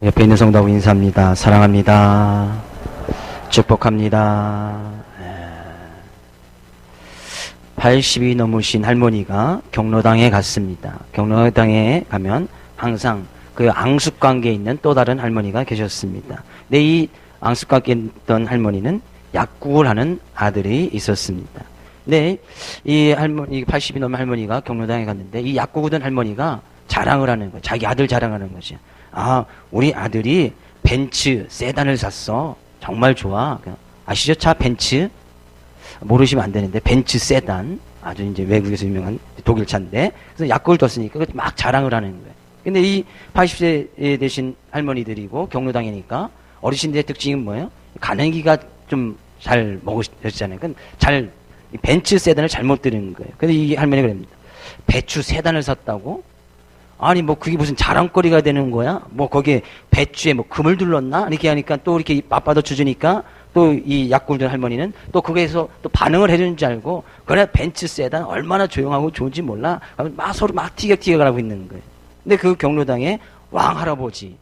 옆에 있는 성도하고 인사합니다. 사랑합니다. 축복합니다. 80이 넘으신 할머니가 경로당에 갔습니다. 경로당에 가면 항상 그 앙숙관계에 있는 또 다른 할머니가 계셨습니다. 근데 이 앙숙관계에 있던 할머니는 약국을 하는 아들이 있었습니다. 근데 이 할머니, 80이 넘은 할머니가 경로당에 갔는데 이 약국을 하던 할머니가 자랑을 하는 거예요. 자기 아들 자랑하는 거죠. 아, 우리 아들이 벤츠 세단을 샀어. 정말 좋아. 아시죠? 차 벤츠? 모르시면 안 되는데, 벤츠 세단. 아주 이제 외국에서 유명한 독일 차인데, 그래서 약국을 뒀으니까 막 자랑을 하는 거예요. 근데 이 80세 되신 할머니들이고 경로당이니까 어르신들의 특징은 뭐예요? 가는 기가 좀 잘 먹으셨잖아요. 잘, 벤츠 세단을 잘못 들은 거예요. 근데 이 할머니가 그럽니다. 배추 세단을 샀다고? 아니, 뭐, 그게 무슨 자랑거리가 되는 거야? 뭐, 거기에 배추에 뭐, 금을 둘렀나? 이렇게 하니까 또 이렇게 맛받아 주니까 또 이 약골든 할머니는 또 거기에서 또 반응을 해주는 줄 알고, 그래, 벤츠 세단 얼마나 조용하고 좋은지 몰라? 막 서로 막 티격태격 하고 있는 거예요. 근데 그 경로당에 왕할아버지,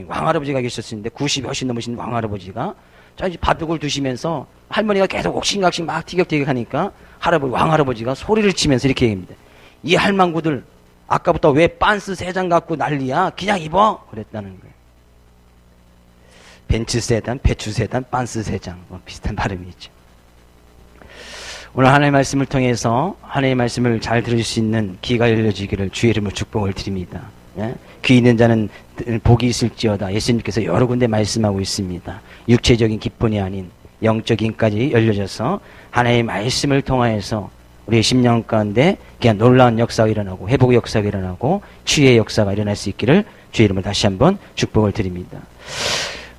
왕할아버지가 계셨었는데, 90이 훨씬 넘으신 왕할아버지가 자, 이제 바둑을 두시면서 할머니가 계속 옥신각신 막 티격태격 하니까 왕할아버지가 소리를 치면서 이렇게 얘기합니다. 이 할망구들, 아까부터 왜 빤스 3장 갖고 난리야? 그냥 입어! 그랬다는 거예요. 벤츠 세단, 배추 세단, 빤스 3장. 뭐 비슷한 발음이 있죠. 오늘 하나님의 말씀을 통해서 하나님의 말씀을 잘 들을 수 있는 귀가 열려지기를 주의 이름으로 축복을 드립니다. 예? 귀 있는 자는 복이 있을지어다. 예수님께서 여러 군데 말씀하고 있습니다. 육체적인 기쁨이 아닌 영적인까지 열려져서 하나님의 말씀을 통하여서 우리의 심령 가운데 그냥 놀라운 역사가 일어나고 회복의 역사가 일어나고 치유의 역사가 일어날 수 있기를 주의 이름으로 다시 한번 축복을 드립니다.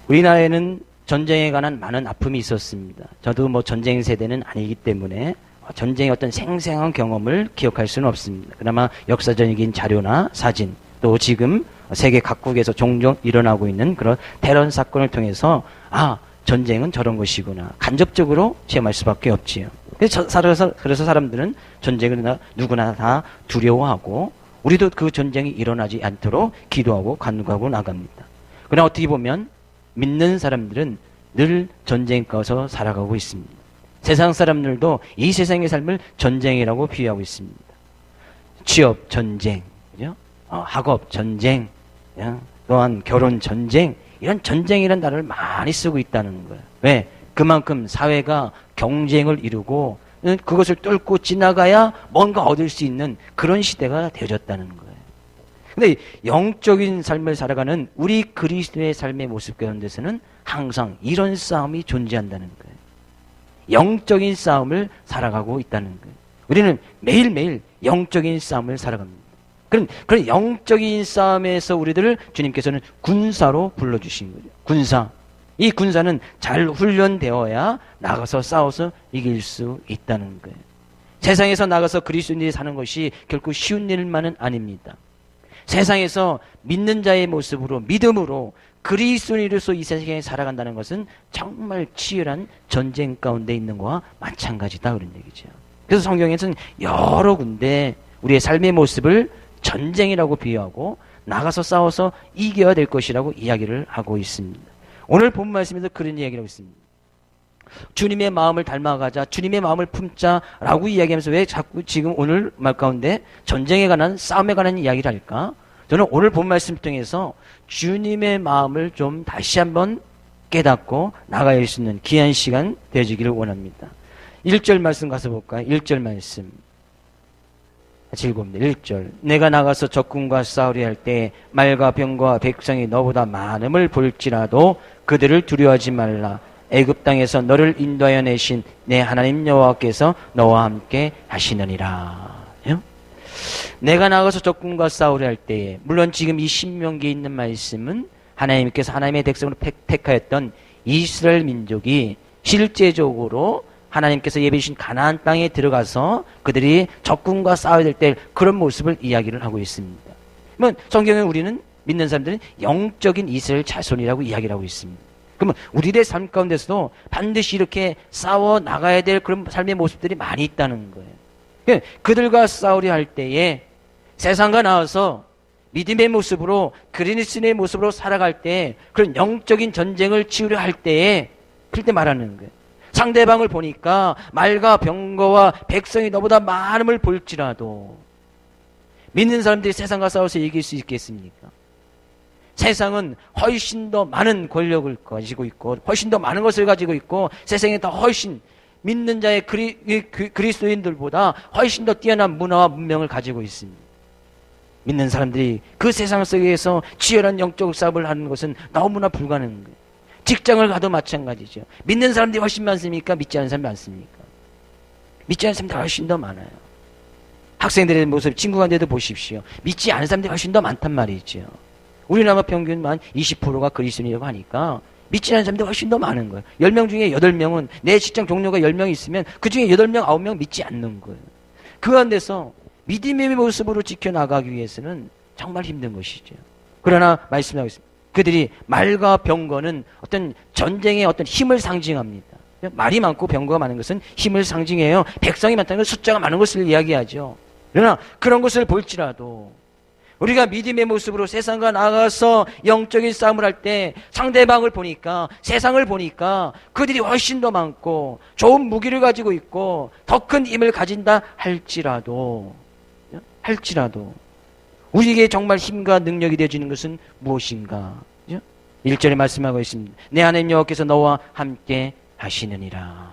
우리나라에는 전쟁에 관한 많은 아픔이 있었습니다. 저도 뭐 전쟁 세대는 아니기 때문에 전쟁의 어떤 생생한 경험을 기억할 수는 없습니다. 그나마 역사적인 자료나 사진 또 지금 세계 각국에서 종종 일어나고 있는 그런 테러 사건을 통해서 아, 전쟁은 저런 것이구나 간접적으로 체험할 수밖에 없지요. 그래서 사람들은 전쟁을 누구나 다 두려워하고 우리도 그 전쟁이 일어나지 않도록 기도하고 간구하고 나갑니다. 그러나 어떻게 보면 믿는 사람들은 늘 전쟁 가운데서 살아가고 있습니다. 세상 사람들도 이 세상의 삶을 전쟁이라고 비유하고 있습니다. 취업 전쟁, 그죠? 학업 전쟁, 또한 결혼 전쟁, 이런 전쟁이라는 단어를 많이 쓰고 있다는 거예요. 왜? 그만큼 사회가 경쟁을 이루고 그것을 뚫고 지나가야 뭔가 얻을 수 있는 그런 시대가 되어졌다는 거예요. 근데 영적인 삶을 살아가는 우리 그리스도의 삶의 모습 가운데서는 항상 이런 싸움이 존재한다는 거예요. 영적인 싸움을 살아가고 있다는 거예요. 우리는 매일매일 영적인 싸움을 살아갑니다. 그런 영적인 싸움에서 우리들을 주님께서는 군사로 불러주신 거죠. 군사. 이 군사는 잘 훈련되어야 나가서 싸워서 이길 수 있다는 거예요. 세상에서 나가서 그리스도인들이 사는 것이 결코 쉬운 일만은 아닙니다. 세상에서 믿는 자의 모습으로 믿음으로 그리스도인으로서 이 세상에 살아간다는 것은 정말 치열한 전쟁 가운데 있는 것과 마찬가지다 그런 얘기죠. 그래서 성경에서는 여러 군데 우리의 삶의 모습을 전쟁이라고 비유하고 나가서 싸워서 이겨야 될 것이라고 이야기를 하고 있습니다. 오늘 본 말씀에서 그런 이야기를 하고 있습니다. 주님의 마음을 닮아가자, 주님의 마음을 품자라고 이야기하면서 왜 자꾸 지금 오늘 말 가운데 전쟁에 관한, 싸움에 관한 이야기를 할까? 저는 오늘 본 말씀 통해서 주님의 마음을 좀 다시 한번 깨닫고 나가야 할 수 있는 귀한 시간 되어지기를 원합니다. 1절 말씀 가서 볼까요? 1절 말씀. 같이 읽어봅니다. 1절. 내가 나가서 적군과 싸우려 할 때 말과 병과 백성이 너보다 많음을 볼지라도 그들을 두려워하지 말라. 애굽 땅에서 너를 인도하여 내신 내 하나님 여호와께서 너와 함께 하시느니라. 내가 나가서 적군과 싸우려 할 때에, 물론 지금 이 신명기에 있는 말씀은 하나님께서 하나님의 백성으로 택하였던 이스라엘 민족이 실제적으로 하나님께서 예비해 주신 가나안 땅에 들어가서 그들이 적군과 싸워야 될 때 그런 모습을 이야기를 하고 있습니다. 그러면 성경에 우리는 믿는 사람들은 영적인 이스라엘 자손이라고 이야기를 하고 있습니다. 그러면 우리의 삶 가운데서도 반드시 이렇게 싸워 나가야 될 그런 삶의 모습들이 많이 있다는 거예요. 그들과 싸우려 할 때에 세상과 나와서 믿음의 모습으로 그리스도의 모습으로 살아갈 때 그런 영적인 전쟁을 치우려 할 때에 그때 말하는 거예요. 상대방을 보니까 말과 병거와 백성이 너보다 많음을 볼지라도 믿는 사람들이 세상과 싸워서 이길 수 있겠습니까? 세상은 훨씬 더 많은 권력을 가지고 있고 훨씬 더 많은 것을 가지고 있고 세상에 더 훨씬 믿는 자의 그리스도인들보다 훨씬 더 뛰어난 문화와 문명을 가지고 있습니다. 믿는 사람들이 그 세상 속에서 치열한 영적 싸움을 하는 것은 너무나 불가능한 거예요. 직장을 가도 마찬가지죠. 믿는 사람들이 훨씬 많습니까? 믿지 않는 사람이 많습니까? 믿지 않는 사람들이 훨씬 더 많아요. 학생들의 모습, 친구 간데도 보십시오. 믿지 않는 사람들이 훨씬 더 많단 말이죠. 우리나라 평균만 20%가 그리스도인이라고 하니까 믿지 않는 사람들이 훨씬 더 많은 거예요. 10명 중에 8명은 내 직장 동료가 10명 있으면 그 중에 8명, 9명 믿지 않는 거예요. 그 가운데서 믿음의 모습으로 지켜나가기 위해서는 정말 힘든 것이죠. 그러나 말씀하고 있습니다. 그들이 말과 병거는 어떤 전쟁의 어떤 힘을 상징합니다. 말이 많고 병거가 많은 것은 힘을 상징해요. 백성이 많다는 건 숫자가 많은 것을 이야기하죠. 그러나 그런 것을 볼지라도 우리가 믿음의 모습으로 세상과 나가서 영적인 싸움을 할 때 상대방을 보니까 세상을 보니까 그들이 훨씬 더 많고 좋은 무기를 가지고 있고 더 큰 힘을 가진다 할지라도 우리에게 정말 힘과 능력이 되어지는 것은 무엇인가? 1절에 말씀하고 있습니다. 내 하나님 여호와께서 너와 함께 하시느니라.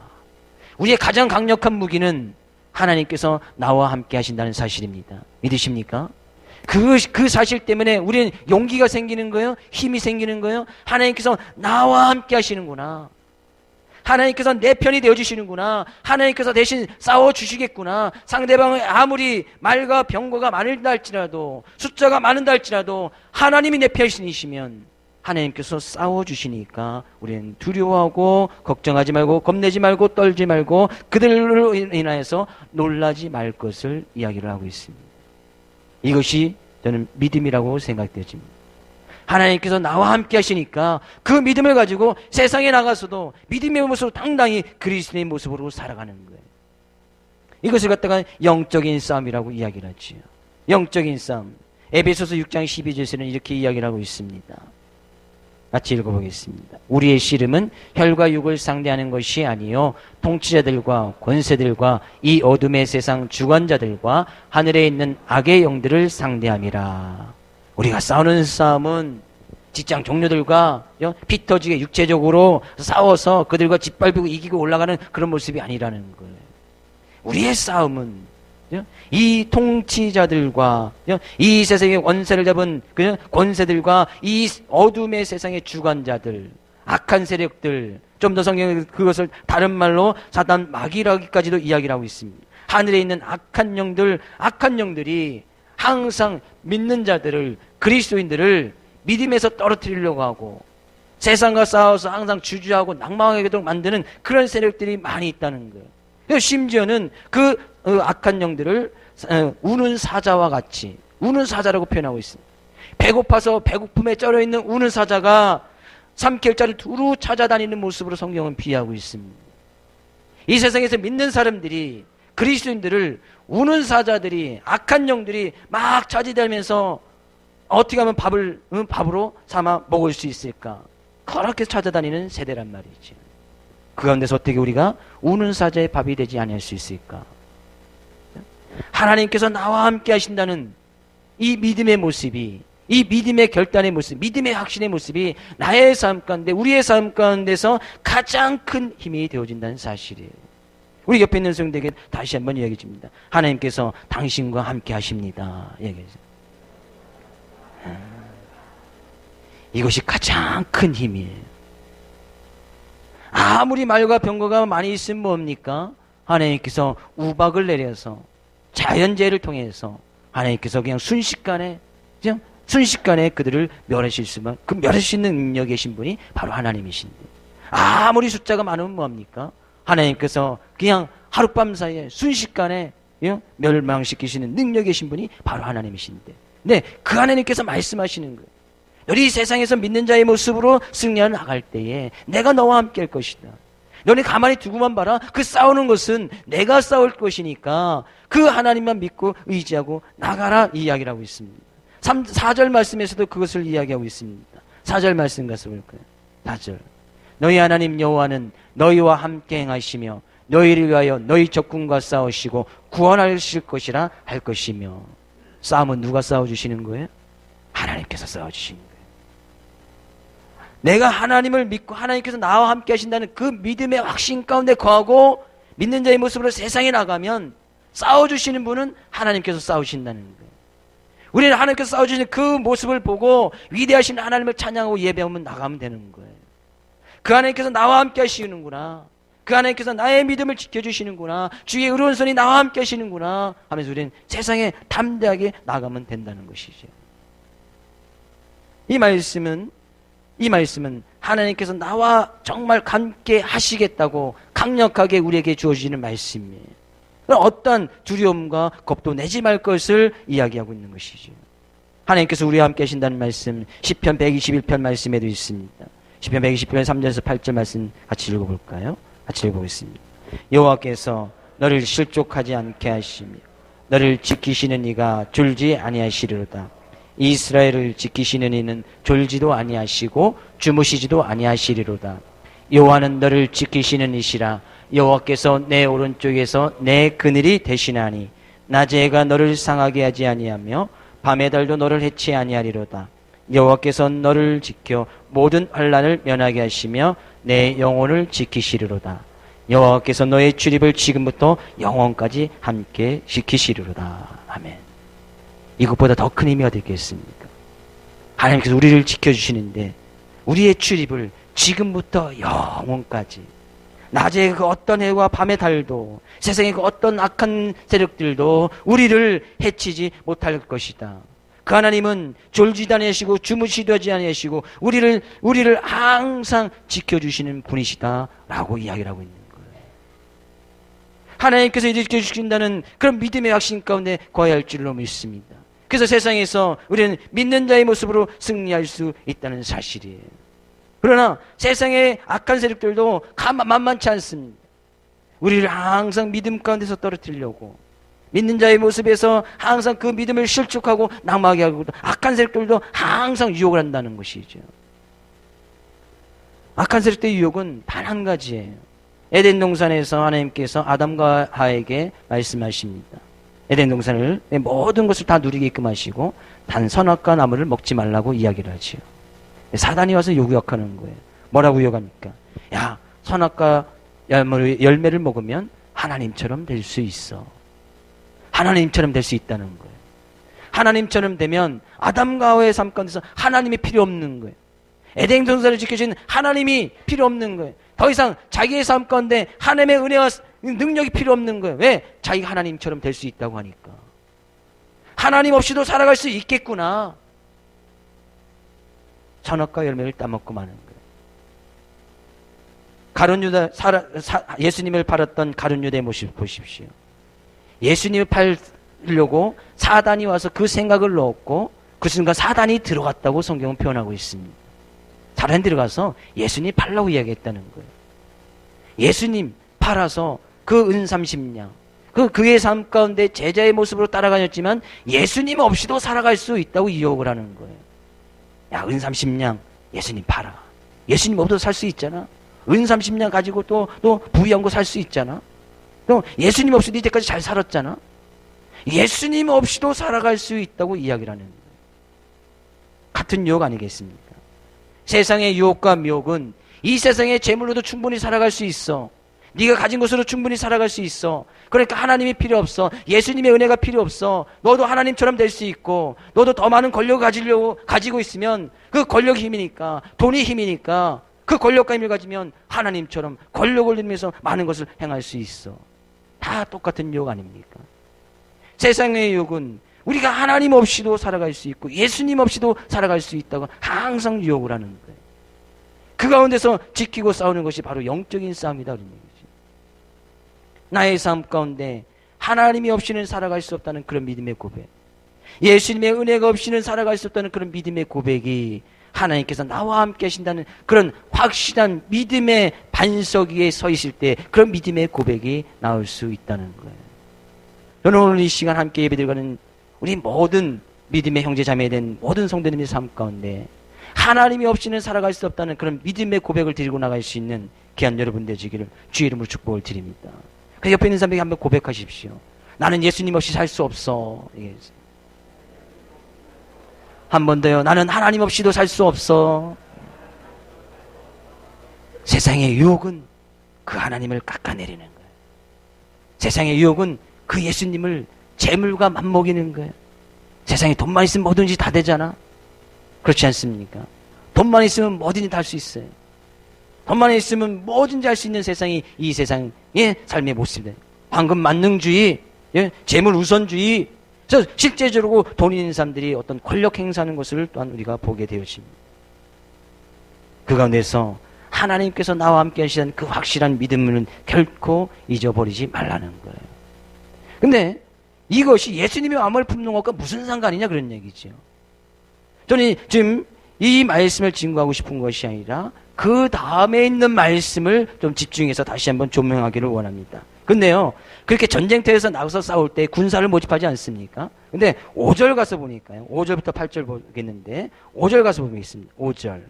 우리의 가장 강력한 무기는 하나님께서 나와 함께 하신다는 사실입니다. 믿으십니까? 그 사실 때문에 우리는 용기가 생기는 거예요. 힘이 생기는 거예요. 하나님께서 나와 함께 하시는구나. 하나님께서 내 편이 되어주시는구나. 하나님께서 대신 싸워주시겠구나. 상대방의 아무리 말과 병거가 많을다 할지라도 숫자가 많은다 할지라도 하나님이 내 편이시면 하나님께서 싸워주시니까 우리는 두려워하고 걱정하지 말고 겁내지 말고 떨지 말고 그들로 인하여서 놀라지 말 것을 이야기를 하고 있습니다. 이것이 저는 믿음이라고 생각되어집니다. 하나님께서 나와 함께 하시니까 그 믿음을 가지고 세상에 나가서도 믿음의 모습으로 당당히 그리스도의 모습으로 살아가는 거예요. 이것을 갖다가 영적인 싸움이라고 이야기를 하지요. 영적인 싸움. 에베소서 6장 12절에는 이렇게 이야기를 하고 있습니다. 같이 읽어보겠습니다. 우리의 씨름은 혈과 육을 상대하는 것이 아니요 통치자들과 권세들과 이 어둠의 세상 주관자들과 하늘에 있는 악의 영들을 상대함이라. 우리가 싸우는 싸움은 직장 동료들과 피 터지게 육체적으로 싸워서 그들과 짓밟고 이기고 올라가는 그런 모습이 아니라는 거예요. 우리의 싸움은 이 통치자들과 이 세상의 원세를 잡은 권세들과 이 어둠의 세상의 주관자들, 악한 세력들, 좀 더 성경에 그것을 다른 말로 사단 마귀라기까지도 이야기를 하고 있습니다. 하늘에 있는 악한 영들이 항상 믿는 자들을, 그리스도인들을 믿음에서 떨어뜨리려고 하고 세상과 싸워서 항상 주저하고 낭망하게 만드는 그런 세력들이 많이 있다는 거예요. 심지어는 그 악한 영들을 우는 사자와 같이, 우는 사자라고 표현하고 있습니다. 배고파서 배고픔에 쩔어 있는 우는 사자가 삼킬자를 두루 찾아다니는 모습으로 성경은 비유하고 있습니다. 이 세상에서 믿는 사람들이, 그리스도인들을 우는 사자들이, 악한 영들이 막 찾아다니면서 어떻게 하면 밥으로 삼아 먹을 수 있을까? 그렇게 찾아다니는 세대란 말이죠. 그 가운데서 어떻게 우리가 우는 사자의 밥이 되지 않을 수 있을까? 하나님께서 나와 함께 하신다는 이 믿음의 모습이, 이 믿음의 결단의 모습, 믿음의 확신의 모습이 나의 삶 가운데, 우리의 삶 가운데서 가장 큰 힘이 되어진다는 사실이에요. 우리 옆에 있는 성도에게 다시 한번 이야기해 줍니다. 하나님께서 당신과 함께 하십니다. 얘기해 주세요. 이것이 가장 큰 힘이에요. 아무리 말과 병거가 많이 있으면 뭡니까? 하나님께서 우박을 내려서 자연재해를 통해서 하나님께서 그냥 순식간에 그들을 멸하실 수만, 그 멸하실 수 있는 능력이 계신 분이 바로 하나님이신데, 아무리 숫자가 많으면 뭐합니까? 하나님께서 그냥 하룻밤 사이에 순식간에 멸망시키시는 능력이 계신 분이 바로 하나님이신데, 네, 그 하나님께서 말씀하시는 거예요. 너희 세상에서 믿는 자의 모습으로 승리하러 나갈 때에 내가 너와 함께 할 것이다. 너네 가만히 두고만 봐라. 그 싸우는 것은 내가 싸울 것이니까 그 하나님만 믿고 의지하고 나가라, 이 이야기를 하고 있습니다. 4절 말씀에서도 그것을 이야기하고 있습니다. 4절 말씀 가서 볼까요? 4절. 너희 하나님 여호와는 너희와 함께 행하시며 너희를 위하여 너희 적군과 싸우시고 구원하실 것이라 할 것이며. 싸움은 누가 싸워주시는 거예요? 하나님께서 싸워주시는 거예요. 내가 하나님을 믿고 하나님께서 나와 함께 하신다는 그 믿음의 확신 가운데 거하고 믿는 자의 모습으로 세상에 나가면 싸워주시는 분은 하나님께서 싸우신다는 거예요. 우리는 하나님께서 싸워주시는 그 모습을 보고 위대하신 하나님을 찬양하고 예배하면 나가면 되는 거예요. 그 하나님께서 나와 함께 하시는구나. 그 하나님께서 나의 믿음을 지켜주시는구나. 주의 의로운 손이 나와 함께 하시는구나 하면서 우리는 세상에 담대하게 나가면 된다는 것이죠. 이 말씀은 하나님께서 나와 정말 함께 하시겠다고 강력하게 우리에게 주어지는 말씀이에요. 어떠한 두려움과 겁도 내지 말 것을 이야기하고 있는 것이죠. 하나님께서 우리와 함께 하신다는 말씀 시편 121편 말씀에도 있습니다. 시편 120편 3절에서 8절 말씀 같이 읽어볼까요? 같이 읽어보겠습니다. 여호와께서 너를 실족하지 않게 하시며 너를 지키시는 이가 졸지 아니하시리로다. 이스라엘을 지키시는 이는 졸지도 아니하시고 주무시지도 아니하시리로다. 여호와는 너를 지키시는 이시라. 여호와께서 내 오른쪽에서 내 그늘이 되시나니 낮의 해가 너를 상하게 하지 아니하며 밤의 달도 너를 해치 아니하리로다. 여호와께서 너를 지켜 모든 환난을 면하게 하시며 내 영혼을 지키시리로다. 여호와께서 너의 출입을 지금부터 영원까지 함께 지키시리로다. 아멘. 이것보다 더 큰 힘이 어디 있겠습니까? 하나님께서 우리를 지켜주시는데 우리의 출입을 지금부터 영원까지, 낮에 그 어떤 해와 밤의 달도, 세상의 그 어떤 악한 세력들도 우리를 해치지 못할 것이다. 그 하나님은 졸지도 아니하시고 주무시도 하지 아니하시고 우리를 항상 지켜주시는 분이시다 라고 이야기를 하고 있는 거예요. 하나님께서 이렇게 지켜주신다는 그런 믿음의 확신 가운데 거해야 할 줄로 믿습니다. 그래서 세상에서 우리는 믿는 자의 모습으로 승리할 수 있다는 사실이에요. 그러나 세상의 악한 세력들도 만만치 않습니다. 우리를 항상 믿음 가운데서 떨어뜨리려고, 믿는 자의 모습에서 항상 그 믿음을 실족하고 낙마하게 하고, 악한 세력들도 항상 유혹을 한다는 것이죠. 악한 세력들의 유혹은 단 한 가지예요. 에덴 동산에서 하나님께서 아담과 하에게 말씀하십니다. 에덴 동산을 모든 것을 다 누리게끔 하시고 단 선악과 나무를 먹지 말라고 이야기를 하지요. 사단이 와서 요구하는 거예요. 뭐라고 요구합니까? 야, 선악과 열매를 먹으면 하나님처럼 될 수 있어. 하나님처럼 될 수 있다는 거예요. 하나님처럼 되면 아담과 하와의 삶 가운데서 하나님이 필요 없는 거예요. 에덴 동산을 지켜주신 하나님이 필요 없는 거예요. 더 이상 자기의 삶 가운데 하나님의 은혜와 능력이 필요 없는 거예요. 왜? 자기가 하나님처럼 될 수 있다고 하니까. 하나님 없이도 살아갈 수 있겠구나. 선악과 열매를 따먹고 마는 거예요. 가룟유다, 예수님을 팔았던 가룟유다의 모습 보십시오. 예수님을 팔려고 사단이 와서 그 생각을 넣었고 그 순간 사단이 들어갔다고 성경은 표현하고 있습니다. 사단이 들어가서 예수님 팔라고 이야기했다는 거예요. 예수님 팔아서 그 은 30냥, 그의 삶 가운데 제자의 모습으로 따라다녔지만 예수님 없이도 살아갈 수 있다고 유혹을 하는 거예요. 야, 은 30냥 예수님 팔아. 예수님 없어도 살 수 있잖아. 은 30냥 가지고 또 부유한 거 살 수 있잖아. 또 예수님 없이도 이때까지 잘 살았잖아. 예수님 없이도 살아갈 수 있다고 이야기를 하는 거예요. 같은 유혹 아니겠습니까? 세상의 유혹과 미혹은 이 세상의 재물로도 충분히 살아갈 수 있어. 네가 가진 것으로 충분히 살아갈 수 있어. 그러니까 하나님이 필요 없어. 예수님의 은혜가 필요 없어. 너도 하나님처럼 될 수 있고, 너도 더 많은 권력을 가지고 있으면 그 권력이 힘이니까, 돈이 힘이니까 그 권력과 힘을 가지면 하나님처럼 권력을 누리면서 많은 것을 행할 수 있어. 다 똑같은 유혹 아닙니까? 세상의 유혹은 우리가 하나님 없이도 살아갈 수 있고 예수님 없이도 살아갈 수 있다고 항상 유혹을 하는 거예요. 그 가운데서 지키고 싸우는 것이 바로 영적인 싸움이다 그런 얘기죠. 나의 삶 가운데 하나님이 없이는 살아갈 수 없다는 그런 믿음의 고백, 예수님의 은혜가 없이는 살아갈 수 없다는 그런 믿음의 고백이 하나님께서 나와 함께 하신다는 그런 확실한 믿음의 반석 위에 서 있을 때 그런 믿음의 고백이 나올 수 있다는 거예요. 저는 오늘 이 시간 함께 예배드리는 우리 모든 믿음의 형제 자매에 대한 모든 성도님의 삶 가운데 하나님이 없이는 살아갈 수 없다는 그런 믿음의 고백을 드리고 나갈 수 있는 귀한 여러분 되시기를 주의 이름으로 축복을 드립니다. 그래서 옆에 있는 사람에게 한번 고백하십시오. 나는 예수님 없이 살 수 없어. 한 번 더요. 나는 하나님 없이도 살 수 없어. 세상의 유혹은 그 하나님을 깎아내리는 거예요. 세상의 유혹은 그 예수님을 재물과 맞먹이는 거예요. 세상에 돈만 있으면 뭐든지 다 되잖아. 그렇지 않습니까? 돈만 있으면 뭐든지 다 할 수 있어요. 돈만 있으면 뭐든지 할 수 있는 세상이 이 세상의 삶의 모습이에요. 황금 만능주의, 재물 우선주의. 그래서 실제적으로 돈 있는 사람들이 어떤 권력 행사하는 것을 또한 우리가 보게 되었습니다. 그 가운데서 하나님께서 나와 함께 하시는 그 확실한 믿음을 결코 잊어버리지 말라는 거예요. 근데 이것이 예수님의 마음을 품는 것과 무슨 상관이냐 그런 얘기죠. 저는 지금 이 말씀을 증거하고 싶은 것이 아니라 그 다음에 있는 말씀을 좀 집중해서 다시 한번 조명하기를 원합니다. 근데요, 그렇게 전쟁터에서 나가서 싸울 때 군사를 모집하지 않습니까? 근데 5절 가서 보니까요, 5절부터 8절 보겠는데 5절 가서 보겠습니다. 5절.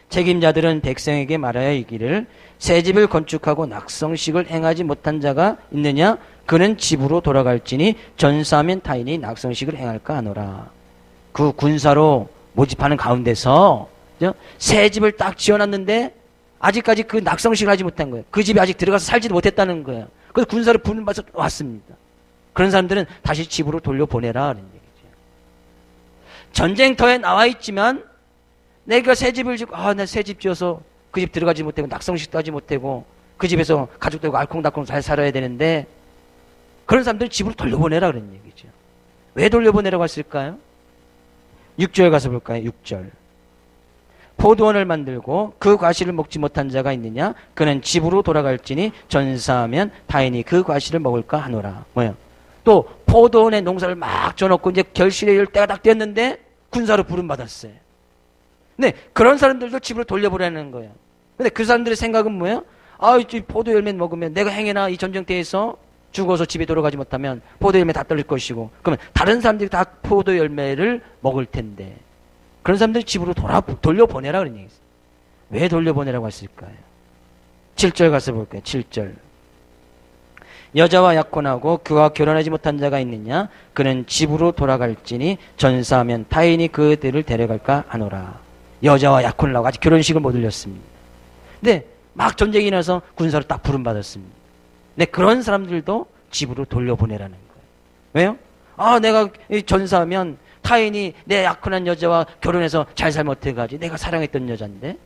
책임자들은 백성에게 말하여 이기를 새 집을 건축하고 낙성식을 행하지 못한 자가 있느냐? 그는 집으로 돌아갈지니 전사하면 타인이 낙성식을 행할까 하노라. 그 군사로 모집하는 가운데서 새 집을 딱 지어놨는데 아직까지 그 낙성식을 하지 못한 거예요. 그 집에 아직 들어가서 살지도 못했다는 거예요. 그래서 군사를 부름받아서 왔습니다. 그런 사람들은 다시 집으로 돌려보내라 하는 얘기죠. 전쟁터에 나와 있지만 내가 새 집을 짓고 나 새 집 지어서 그 집 들어가지 못하고 낙성식도 하지 못하고 그 집에서 가족들과 알콩달콩 잘 살아야 되는데 그런 사람들 집으로 돌려보내라 그런 얘기죠. 왜 돌려보내라고 했을까요? 6절 가서 볼까요? 6절. 포도원을 만들고 그 과실을 먹지 못한 자가 있느냐? 그는 집으로 돌아갈지니 전사하면 타인이 그 과실을 먹을까 하노라. 뭐요? 또 포도원에 농사를 막 져놓고 이제 결실의 열 때가 딱 되었는데 군사로 부름받았어요. 근데 그런 사람들도 집으로 돌려보내는 거예요. 근데 그 사람들의 생각은 뭐예요? 이 포도 열매 먹으면 내가 행여나 이 전쟁터에서 죽어서 집에 돌아가지 못하면 포도 열매 다 떨릴 것이고 그러면 다른 사람들이 다 포도 열매를 먹을 텐데 그런 사람들이 집으로 돌려보내라 그런 얘기였어요. 왜 돌려보내라고 했을까요? 7절 가서 볼까요? 7절. 여자와 약혼하고 그와 결혼하지 못한 자가 있느냐? 그는 집으로 돌아갈지니 전사하면 타인이 그들을 데려갈까 하노라. 여자와 약혼을 하고 아직 결혼식을 못 올렸습니다. 근데 막 전쟁이 나서 군사로 딱 부름받았습니다. 근데 그런 사람들도 집으로 돌려보내라는 거예요. 왜요? 내가 전사하면 타인이 내 약혼한 여자와 결혼해서 잘 살면 어떡하지? 내가 사랑했던 여자인데.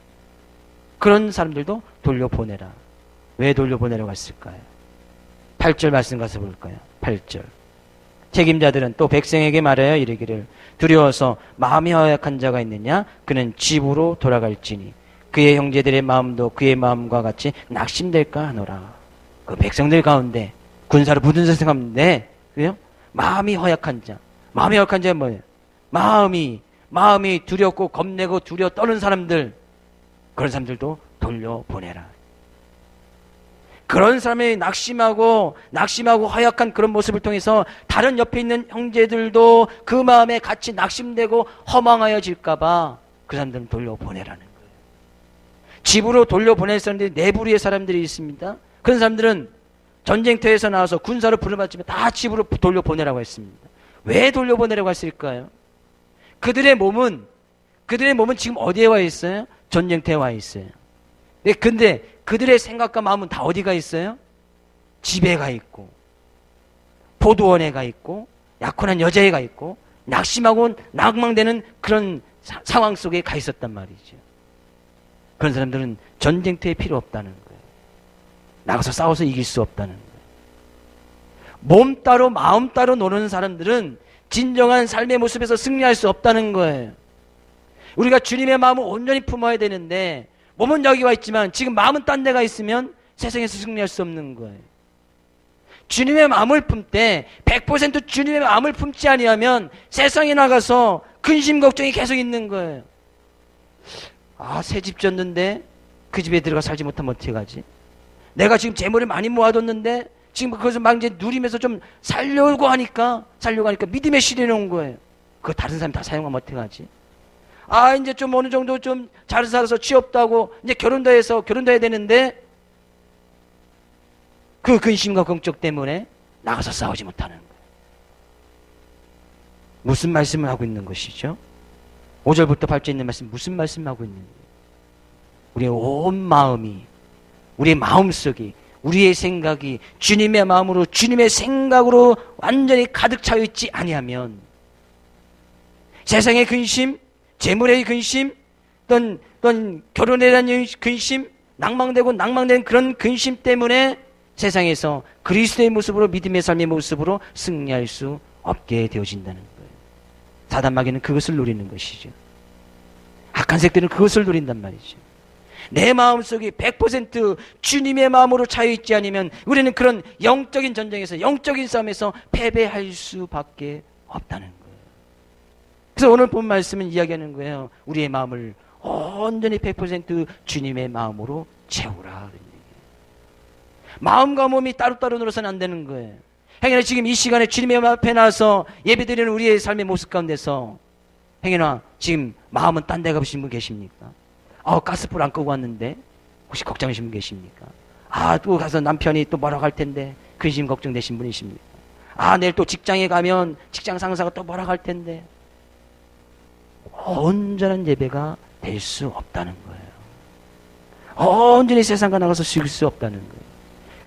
그런 사람들도 돌려보내라. 왜 돌려보내라고 했을까요? 8절 말씀 가서 볼까요? 8절. 책임자들은 또 백성에게 말하여 이르기를 두려워서 마음이 허약한 자가 있느냐? 그는 집으로 돌아갈지니 그의 형제들의 마음도 그의 마음과 같이 낙심될까 하노라. 그 백성들 가운데 군사로 부둔 세상 가운데 그래요? 마음이 허약한 자. 마음이 허약한 자는 뭐예요? 마음이 두렵고 겁내고 두려워 떠는 사람들, 그런 사람들도 돌려보내라. 그런 사람의 낙심하고 허약한 그런 모습을 통해서 다른 옆에 있는 형제들도 그 마음에 같이 낙심되고 허망하여질까봐 그 사람들은 돌려보내라는 거예요. 집으로 돌려보낼 사람들이 내부리의 사람들이 있습니다. 그런 사람들은 전쟁터에서 나와서 군사로 부름받지만 다 집으로 돌려보내라고 했습니다. 왜 돌려보내라고 했을까요? 그들의 몸은 지금 어디에 와 있어요? 전쟁터에 와 있어요. 근데 그들의 생각과 마음은 다 어디가 있어요? 집에 가 있고 포도원에 가 있고 약혼한 여자에 가 있고 낙심하고 낭망되는 그런 상황 속에 가 있었단 말이죠. 그런 사람들은 전쟁터에 필요 없다는 거예요. 나가서 싸워서 이길 수 없다는 거예요. 몸 따로 마음 따로 노는 사람들은 진정한 삶의 모습에서 승리할 수 없다는 거예요. 우리가 주님의 마음을 온전히 품어야 되는데 몸은 여기 와 있지만 지금 마음은 딴 데가 있으면 세상에서 승리할 수 없는 거예요. 주님의 마음을 품때 100% 주님의 마음을 품지 아니하면 세상에 나가서 근심 걱정이 계속 있는 거예요. 새 집 졌는데 그 집에 들어가 살지 못하면 어떻게 가지? 내가 지금 재물을 많이 모아뒀는데 지금 그것을 막 이제 누리면서 좀 살려고 하니까 믿음에 실려놓은 거예요. 그거 다른 사람이 다 사용하면 어떡하지? 아, 이제 좀 어느 정도 좀 잘 살아서 취업도 하고, 이제 결혼도 해야 되는데, 그 근심과 걱정 때문에 나가서 싸우지 못하는 거예요. 무슨 말씀을 하고 있는 것이죠? 5절부터 8절 있는 말씀, 무슨 말씀을 하고 있는 거예요? 우리의 온 마음이, 우리의 마음속이, 우리의 생각이 주님의 마음으로, 주님의 생각으로 완전히 가득 차여 있지 아니하면 세상의 근심, 재물의 근심, 어떤 결혼에 대한 근심, 낭망된 그런 근심 때문에 세상에서 그리스도의 모습으로, 믿음의 삶의 모습으로 승리할 수 없게 되어진다는 거예요. 사단 마귀는 그것을 노리는 것이죠. 악한 색들은 그것을 노린단 말이죠. 내 마음속이 100% 주님의 마음으로 차여있지 않으면 우리는 그런 영적인 전쟁에서, 영적인 싸움에서 패배할 수밖에 없다는 거예요. 그래서 오늘 본 말씀은 이야기하는 거예요. 우리의 마음을 온전히 100% 주님의 마음으로 채우라. 마음과 몸이 따로따로 놀아서는 안 되는 거예요. 행여나 지금 이 시간에 주님의 앞에 나와서 예배드리는 우리의 삶의 모습 가운데서 행여나 지금 마음은 딴 데 가보신 분 계십니까? 가스불 안 끄고 왔는데 혹시 걱정하신 분 계십니까? 또 가서 남편이 또 뭐라고 할 텐데 근심 걱정되신 분이십니까? 내일 또 직장에 가면 직장 상사가 또 뭐라고 할 텐데. 온전한 예배가 될 수 없다는 거예요. 온전히 세상과 나가서 즐길 수 없다는 거예요.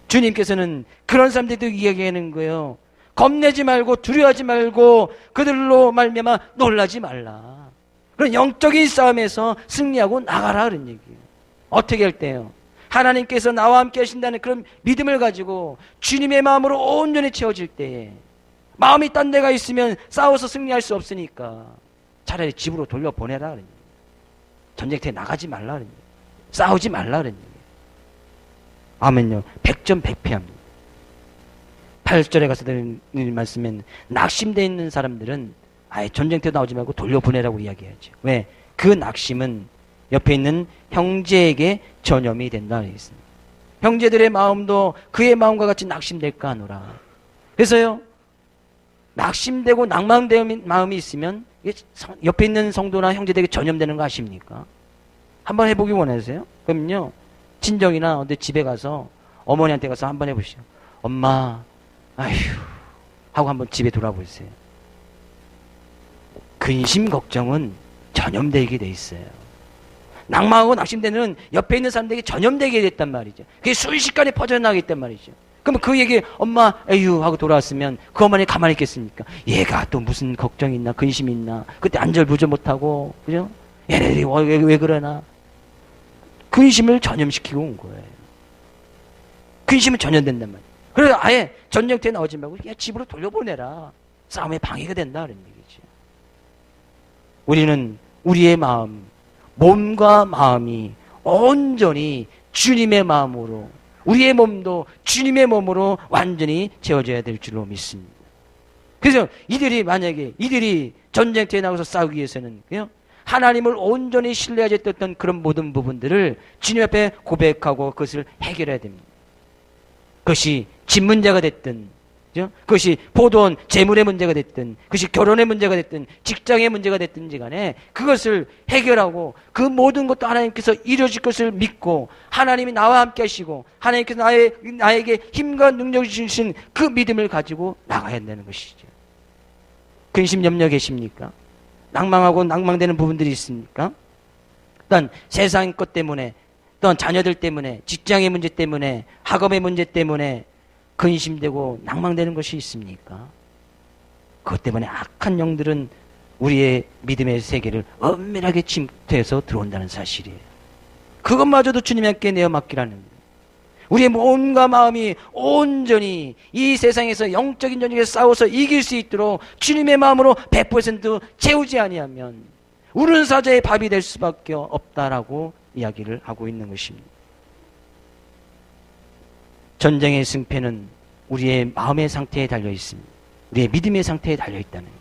주님께서는 그런 사람들도 이야기하는 거예요. 겁내지 말고 두려워하지 말고 그들로 말미암아 놀라지 말라. 그런 영적인 싸움에서 승리하고 나가라 그런 얘기예요. 어떻게 할 때요? 하나님께서 나와 함께 하신다는 그런 믿음을 가지고 주님의 마음으로 온전히 채워질 때에 마음이 딴 데가 있으면 싸워서 승리할 수 없으니까 차라리 집으로 돌려보내라 그런 얘기예요. 전쟁터에 나가지 말라 그런 얘기예요. 싸우지 말라 그런 얘기예요. 아멘요. 100점 100패합니다. 8절에 가서 드리는 말씀은 낙심되어 있는 사람들은 아예 전쟁터에 나오지 말고 돌려보내라고 이야기하죠. 왜? 그 낙심은 옆에 있는 형제에게 전염이 된다 그랬습니다. 형제들의 마음도 그의 마음과 같이 낙심될까 하노라. 그래서요, 낙심되고 낭망된 마음이 있으면 옆에 있는 성도나 형제들에게 전염되는 거 아십니까? 한번 해보기 원하세요? 그럼요, 친정이나 어디 집에 가서 어머니한테 가서 한번 해보시죠. 엄마, 아휴 하고 한번 집에 돌아보세요. 근심 걱정은 전염되게 돼 있어요. 낭망하고 낙심되는 옆에 있는 사람들에게 전염되게 됐단 말이죠. 그게 순식간에 퍼져나가기 때문에 말이죠. 그러면 그 얘기 엄마 에휴 하고 돌아왔으면 그 어머니 가만히 있겠습니까? 얘가 또 무슨 걱정이 있나 근심이 있나 그때 안절부절 못하고 그죠? 얘네들이 왜 그러나 근심을 전염시키고 온 거예요. 근심은 전염된단 말이에요. 그래서 아예 전쟁터에 나오지 말고 그냥 집으로 돌려보내라. 싸움에 방해가 된다 그런 얘기죠. 우리는 우리의 마음, 몸과 마음이 온전히 주님의 마음으로, 우리의 몸도 주님의 몸으로 완전히 채워져야 될 줄로 믿습니다. 그래서 이들이 전쟁터에 나가서 싸우기 위해서는 하나님을 온전히 신뢰하지 못했던 그런 모든 부분들을 주님 앞에 고백하고 그것을 해결해야 됩니다. 그것이 집 문제가 됐든, 그것이 포도원 재물의 문제가 됐든, 그것이 결혼의 문제가 됐든, 직장의 문제가 됐든지 간에 그것을 해결하고 그 모든 것도 하나님께서 이루어질 것을 믿고 하나님이 나와 함께 하시고 하나님께서 나에게 힘과 능력을 주신 그 믿음을 가지고 나가야 한다는 것이죠. 근심 염려 계십니까? 낭망하고 낭망되는 부분들이 있습니까? 또한 세상 것 때문에, 또한 자녀들 때문에, 직장의 문제 때문에, 학업의 문제 때문에 근심되고 낭망되는 것이 있습니까? 그것 때문에 악한 영들은 우리의 믿음의 세계를 엄밀하게 침투해서 들어온다는 사실이에요. 그것마저도 주님께 내어 맡기라는 거예요. 우리의 몸과 마음이 온전히 이 세상에서 영적인 전쟁에서 싸워서 이길 수 있도록 주님의 마음으로 100% 채우지 아니하면 우는 사자의 밥이 될 수밖에 없다라고 이야기를 하고 있는 것입니다. 전쟁의 승패는 우리의 마음의 상태에 달려 있습니다. 우리의 믿음의 상태에 달려 있다는 거예요.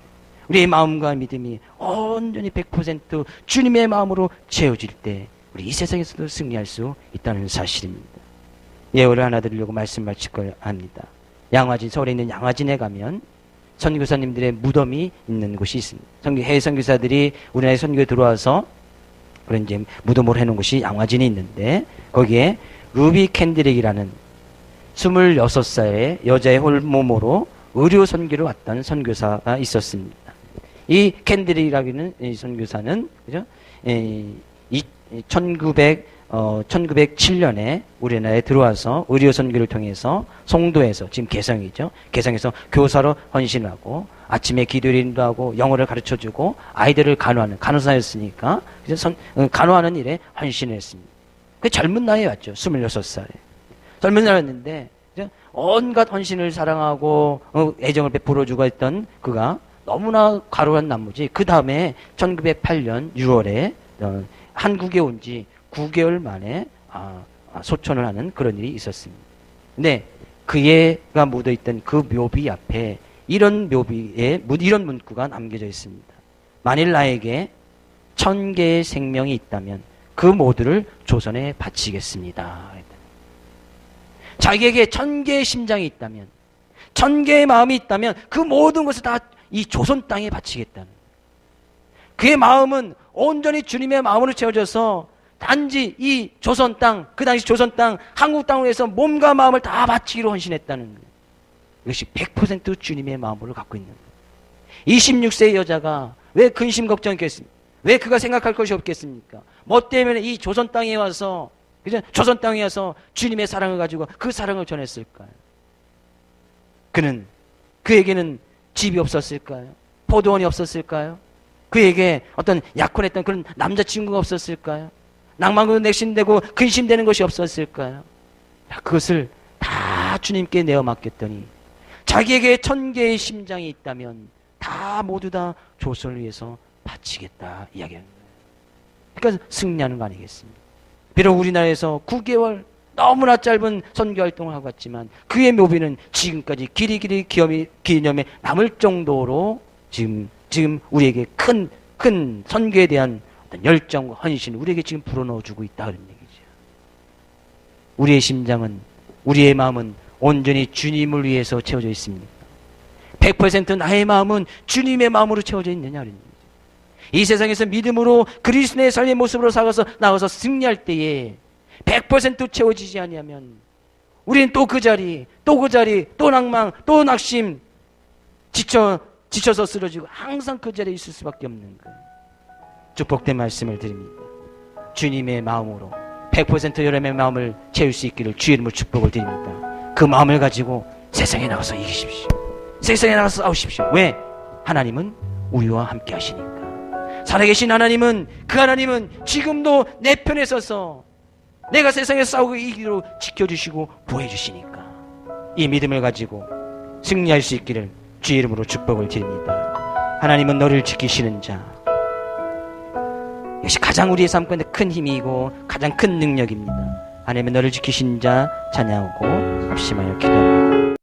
우리의 마음과 믿음이 온전히 100% 주님의 마음으로 채워질 때 우리 이 세상에서도 승리할 수 있다는 사실입니다. 예언을 하나 드리려고 말씀 마칠 걸 합니다. 서울에 있는 양화진에 가면 선교사님들의 무덤이 있는 곳이 있습니다. 해외 선교사들이 우리나라에 선교에 들어와서 그런 이제 무덤으로 해놓은 곳이 양화진에 있는데, 거기에 루비 캔드릭이라는 26살의 여자의 홀몸으로 의료 선교를 왔던 선교사가 있었습니다. 이 캔드릭이라는 이 선교사는, 그죠? 1907년에 우리나라에 들어와서 의료 선교를 통해서 송도에서, 지금 개성이죠. 개성에서 교사로 헌신하고 아침에 기도인도 하고 영어를 가르쳐주고 아이들을 간호하는 간호사였으니까 간호하는 일에 헌신을 했습니다. 그 젊은 나이에 왔죠. 26살에. 젊은 나이였는데 온갖 헌신을 사랑하고 애정을 베풀어주고 했던 그가 너무나 과로한 나머지 그 다음에 1908년 6월에 한국에 온 지 9개월 만에 소천을 하는 그런 일이 있었습니다. 근데 그가 묻어있던 그 묘비 앞에 이런 묘비에 이런 문구가 남겨져 있습니다. 만일 나에게 1000개의 생명이 있다면 그 모두를 조선에 바치겠습니다. 자기에게 1000개의 심장이 있다면, 1000개의 마음이 있다면 그 모든 것을 다 이 조선 땅에 바치겠다는, 그의 마음은 온전히 주님의 마음으로 채워져서 단지 이 조선 땅, 그 당시 조선 땅, 한국 땅을 위해서 몸과 마음을 다 바치기로 헌신했다는 거예요. 이것이 100% 주님의 마음으로 갖고 있는 거예요. 26세의 여자가 왜 근심 걱정했겠습니까? 왜 그가 생각할 것이 없겠습니까? 뭐 때문에 이 조선 땅에 와서, 그죠? 조선 땅에 와서 주님의 사랑을 가지고 그 사랑을 전했을까요? 그에게는 집이 없었을까요? 포도원이 없었을까요? 그에게 어떤 약혼했던 그런 남자친구가 없었을까요? 낭만으로 내신되고 근심되는 것이 없었을까요? 그것을 다 주님께 내어 맡겼더니 자기에게 1000개의 심장이 있다면 다 모두 다 조선을 위해서 바치겠다 이야기하는 거예요. 그러니까 승리하는 거 아니겠습니까? 비록 우리나라에서 9개월 너무나 짧은 선교 활동을 하고 왔지만 그의 묘비는 지금까지 길이길이 기념에 남을 정도로 지금 우리에게 큰 선교에 대한 어떤 열정과 헌신을 우리에게 지금 불어넣어주고 있다 그런 얘기죠. 우리의 심장은, 우리의 마음은 온전히 주님을 위해서 채워져 있습니다. 100% 나의 마음은 주님의 마음으로 채워져 있느냐 그런 얘기죠. 이 세상에서 믿음으로 그리스도의 삶의 모습으로 나가서 승리할 때에 100% 채워지지 아니하면 우리는 또 그 자리, 또 낭망, 또 낙심, 지쳐서 쓰러지고 항상 그 자리에 있을 수밖에 없는 거예요. 축복된 말씀을 드립니다. 주님의 마음으로 100% 여러분의 마음을 채울 수 있기를 주의 이름으로 축복을 드립니다. 그 마음을 가지고 세상에 나가서 이기십시오. 세상에 나가서 싸우십시오. 왜? 하나님은 우리와 함께 하시니까. 살아계신 하나님은, 그 하나님은 지금도 내 편에 서서 내가 세상에 싸우고 이기로 지켜주시고 보호해주시니까 이 믿음을 가지고 승리할 수 있기를 주의 이름으로 축복을 드립니다. 하나님은 너를 지키시는 자, 이것이 가장 우리의 삶 가운데 큰 힘이고 가장 큰 능력입니다. 하나님은 너를 지키신 자 찬양하고 합심하여 기도합니다.